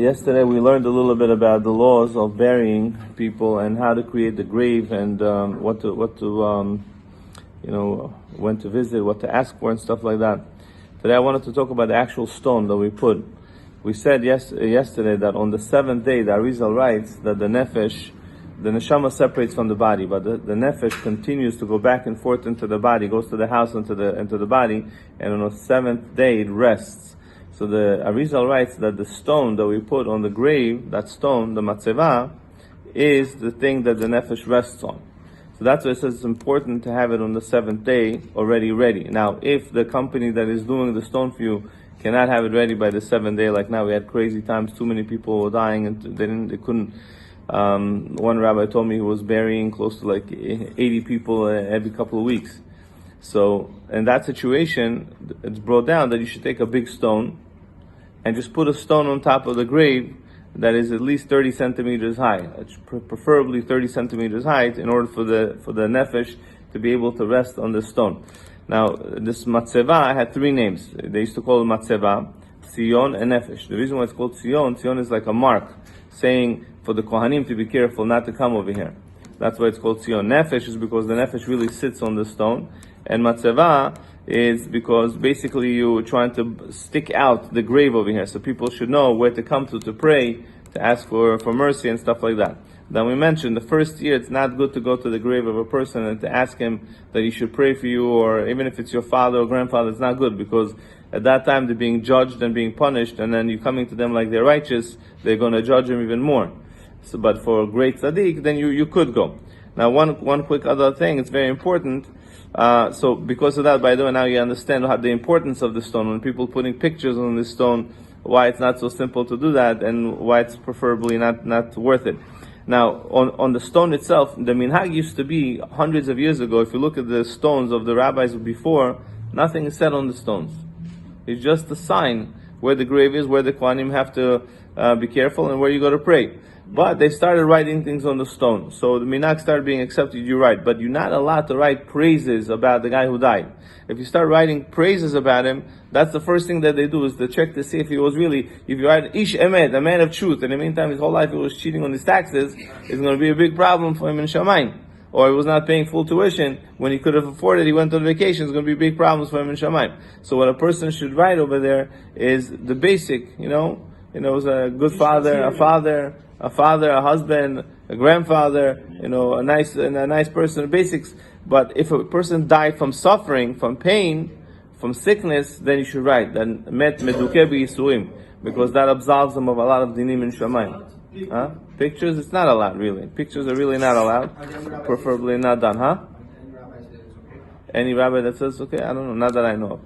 Yesterday we learned a little bit about the laws of burying people and how to create the grave and what to when to visit, what to ask for and stuff like that. Today I wanted to talk about the actual stone that we put. We said yesterday that on the seventh day the Arizal writes that the neshama separates from the body, but the nefesh continues to go back and forth into the body, goes to the house into the body, and on the seventh day it rests. So the Arizal writes that the stone that we put on the grave, that stone, the matzeva, is the thing that the nefesh rests on. So that's why it says it's important to have it on the seventh day already ready. Now, if the company that is doing the stone for you cannot have it ready by the seventh day, like now we had crazy times, too many people were dying and they couldn't. One rabbi told me he was burying close to like 80 people every couple of weeks. So in that situation, it's brought down that you should take a big stone and just put a stone on top of the grave that is at least 30 centimeters high, preferably 30 centimeters high, in order for the nefesh to be able to rest on the stone. Now, this matzeva had three names. They used to call it matzeva, Sion, and nefesh. The reason why it's called Sion is like a mark, saying for the Kohanim to be careful not to come over here. That's why it's called Sion. Nefesh is because the nefesh really sits on the stone, and matzeva is because basically you're trying to stick out the grave over here, so people should know where to come to pray, to ask for mercy and stuff like that. Then we mentioned the first year it's not good to go to the grave of a person and to ask him that he should pray for you, or even if it's your father or grandfather, it's not good, because at that time they're being judged and being punished, and then you're coming to them like they're righteous, they're going to judge them even more. So, but for a great tzaddik, then you could go. Now, one quick other thing, it's very important. So because of that, by the way, now you understand the importance of the stone. When people putting pictures on this stone, why it's not so simple to do that, and why it's preferably not worth it. Now, on the stone itself, the minhag used to be hundreds of years ago. If you look at the stones of the rabbis before, nothing is said on the stones. It's just a sign where the grave is, where the Kohanim have to be careful, and where you go to pray. But they started writing things on the stone. So the minhag started being accepted, you're right. But you're not allowed to write praises about the guy who died. If you start writing praises about him, that's the first thing that they do, is to check to see if he was really, if you write Ish Emet, a man of truth, and in the meantime his whole life he was cheating on his taxes, it's going to be a big problem for him in Shamayim. Or he was not paying full tuition when he could have afforded, he went on vacation, it's going to be big problems for him in Shamayim. So what a person should write over there is the basic, it was a good father, a husband, a grandfather, a nice person, the basics. But if a person died from suffering, from pain, from sickness, then you should write, then met meduke b'yisurim, because that absolves them of a lot of dinim in Shamayim. Pictures, it's not allowed, really. Pictures are really not allowed. Preferably not done, Any rabbi that says okay? I don't know, not that I know of.